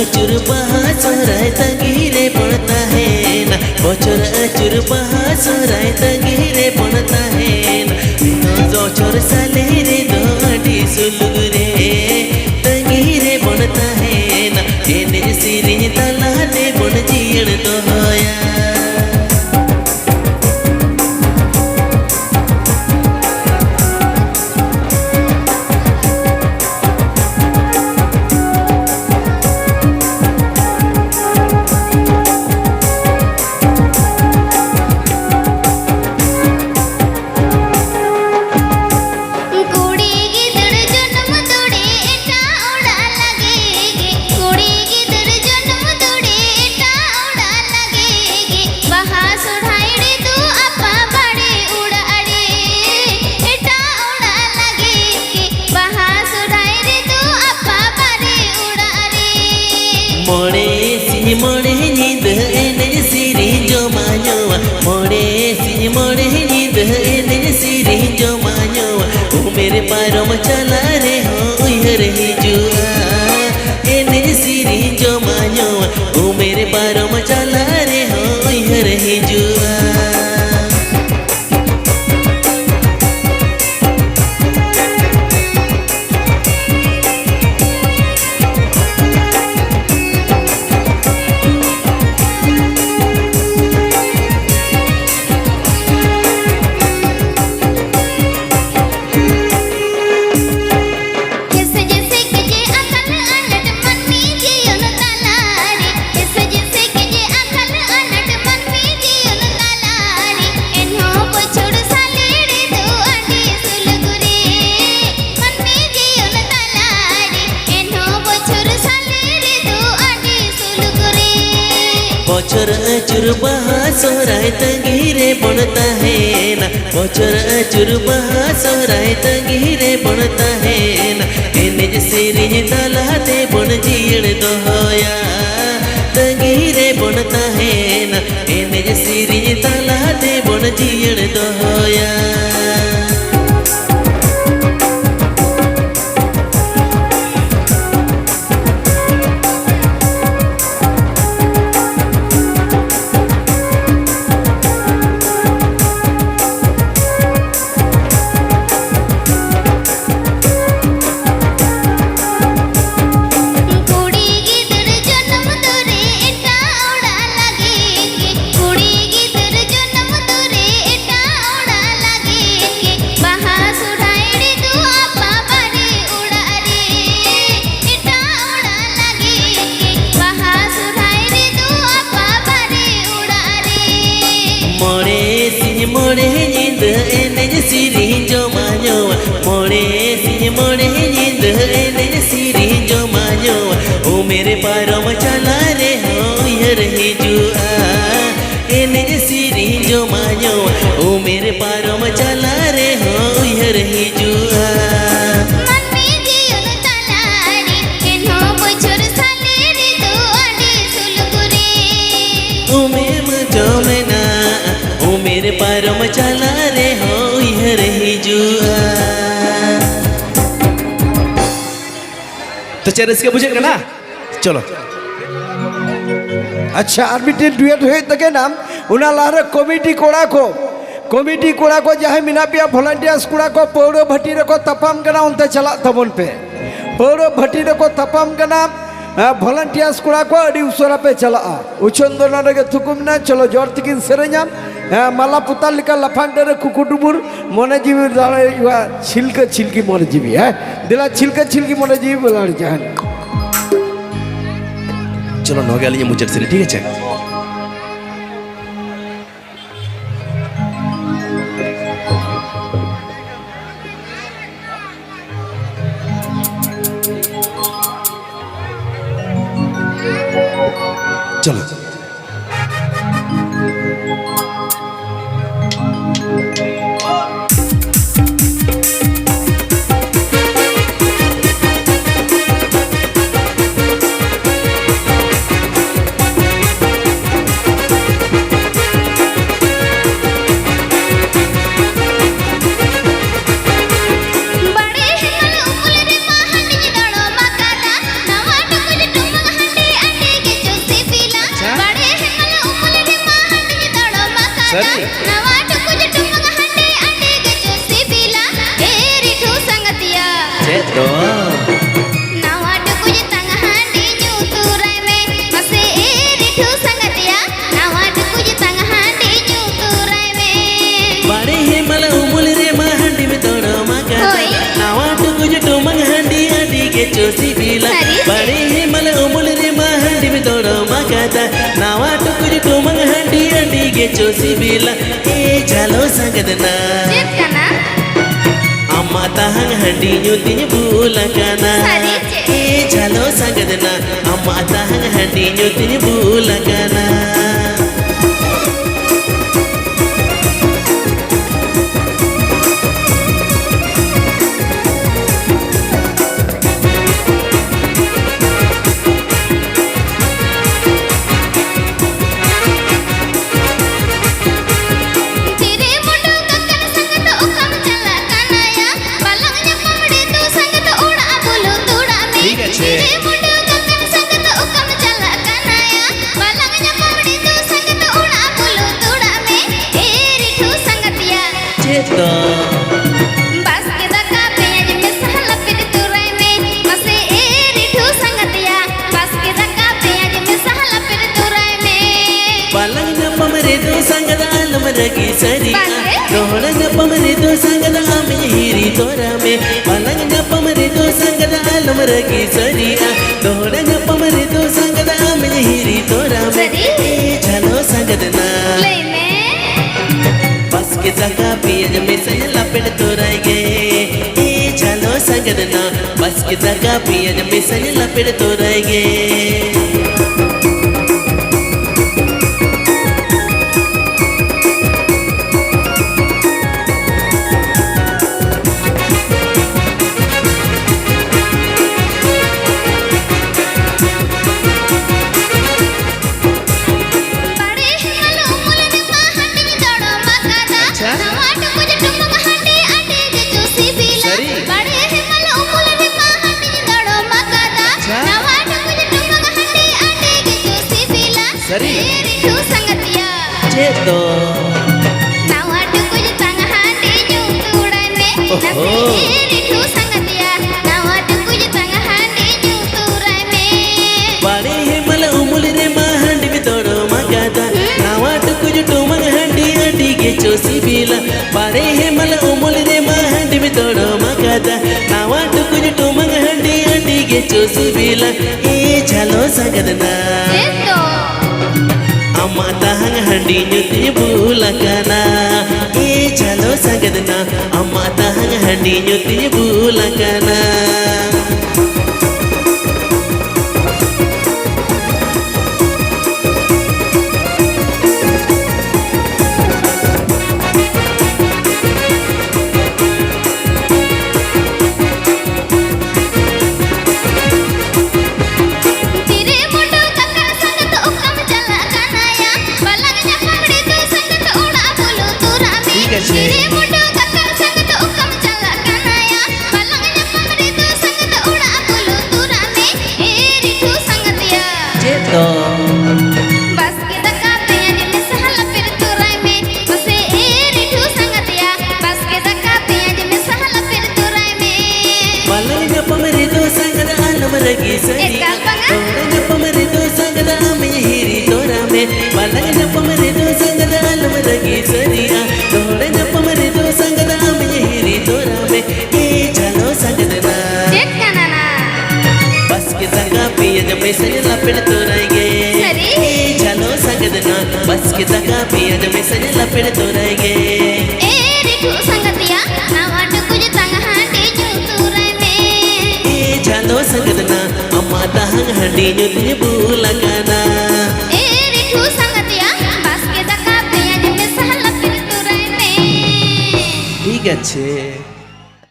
अचूर बहा सोहराय तंगीरे पड़ता है ना बचर अचूर बहा सोहराय तंगीरे पड़ता है ना जोचर साले रे दोडी सुलुग रे तंगीरे पड़ता है ना एने सिरी तला दे बन जियड़ तो होया मोड़े नींद एने सिरी जो मानोवा मोड़े नींद एने सिरी जो मानोवा ओ मेरे पैरों में चला रे हो उहर ही जुआ एने सिरी जो मानोवा ओ मेरे पैरों में चला रे हो उहर ही जुआ बचर अचूर बहा सोहराय तंगीरे बनता है ना बचर अचूर बहा सोहराय तंगीरे बनता है ना एने सिरी तला दे बन जियड़ तो होया तंगीरे बनता है ना एने सिरी तला दे बन जियड़ तो होया मोड़े नींद एने सिरी जो मानोवा मोड़े नींद एने सिरी जो मानोवा ओ मेरे पैरों में चला रे हो उहर ही जुआ एने सिरी जो मानोवा ओ मेरे पैरों में चला रे हो उहर ही जुआ मेरे पैरों में चला रे हो इहर ही जुआ तो चल इसके बुझेगा ना चलो अच्छा आर्बिट्रेट डुएट हुए तके नाम उना लारे कमिटी कोड़ा को जहाँ मिना पिया वॉलंटियर्स कोड़ा को पौड़ो भट्टी रे को तपाम कना उनते चला तबन पे पौड़ो भट्टी रे को तपाम कना वॉलंटियर्स कोड़ा को अड़ी उसरा पे चला उचंदना रे थुकुमना चलो जोर तिकिन सेरेኛम माला पुताल लिका लफांग डरे कुकुडुबुर मने जीवी दाड़े छिलके छिलकी मने जीवी है दिला छिलके छिलकी मने जीवी बोला जान चलो नोगे आलिए मुझे से ठीक है चलो सरी। नवा टुकुज टुमंग हंडे अंडे के चूसी बिला ए रिठू संगतिया Cedo. नवा टुकुज तंग हंडी न्यू तुराय में मसे ए रिठू संगतिया नवा टुकुज तंग हंडी न्यू तुराय में Bari himala umul re mahandi me dono magata Oi. Nawa tukuj tumang handi adi ke chosi bila Sari. Bari himala umul re mahandi me dono magata Nawa tukuj tumang handi adi ke chosi bila Eh jalo sangadna चेत कना Amma tahang handi nyutinya bulakana Sari, Cik. Eh jalo sangadna Amma tahang handi nyutinya bulakana तेरे मुंडो कक्कन संगत उकम चला कनाया पलंगnya पमड़ी तू संगत उड़ा बोलो तोड़ा में ठीक है, छे। तेरे मुंडो कक्कन संगत उकम चला कनाया पलंगnya पमड़ी तू संगत उड़ा बोलो तोड़ा में ए रिठू संगतिया Cedo बस के दका पेज में सहला पिट तुराय में मसे ए रिठू संगतिया बस के दका पेज में सहला पिट तुराय में Palangnya pamredo sangada alam ragi sari Bangke? Dohoranya pamredo sangada amnya hiri torame Palangnya pamredo sangada alam ragi sari Dohoranya pamredo sangada amnya hiri torame Sari? Eh jalo sangadna ले में Bas ke jaga piyaj me saya lapet torai ge Eh jalo sangadna Bas ke jaga piyaj me saya lapet torai ge बड़े हिमलो मुलन महांडी दड़ो मकादा अच्छा। नवा टुकुज टुमंग हंडी अंडे के चूसी बिला सरी। बड़े हिमलो मुलन महांडी दड़ो मकादा अच्छा। नवा टुकुज टुमंग हंडी अंडे के चूसी बिला सरी। ए रिठू संगतिया Cedo नवा टुकुज तंग हंडी न्यू तुड़ाय में नसे ओहो। ए रिठू संगतिया नवा टुकुज तंग हंडी न्यू तुड़ाय में Bari himala umul re mahandi me dono magada Nawa tukuj tumang handi adi ke chosi bila Bari himala umul re mahandi me dono magada Nawa tukuj tumang handi adi ke chosi bila Eh jalo sagadna एतो Amma tahang handi nyuti bulakana Eh jalo sagadna Amma tahang handi nyuti bulakana तेरे मुंडो कक्कन संगत उकम चला कनाया पलंगnya पमड़ी तू संगत उड़ा बोलो तोरा में ठीक है, छे। तेरे मुंडो कक्कन संगत उकम चला कनाया पलंगnya पमड़ी तू संगत उड़ा बोलो तोरा में ए रिठू संगतिया Cedo बस के दका पेज में सहला पिर तुराय में मसे ए रिठू संगतिया बस के दका पेज में सहला पिर तुराय में Palangnya pamredo sangada alam ragi sari Ekal panga? Palangnya pamredo sangada amnya hiri torame Palangnya pamredo sangada alam ragi sari Palangnya pamredo sangada amnya hiri torame Eh jalo sangadna check कनाना Bas ke jaga piyaj me saya lapet torai ge Sari? Eh jalo sangadna Bas ke jaga piyaj me saya lapet torai ge ए रिठू संगतिया नवा टुकुज तंग हंडी new तुराय में Eh jalo sangadna Amma tahang handi nyuti bulakana ए रिठू संगतिया बस के दका page में सहला पिर तुराय में ठीक আছে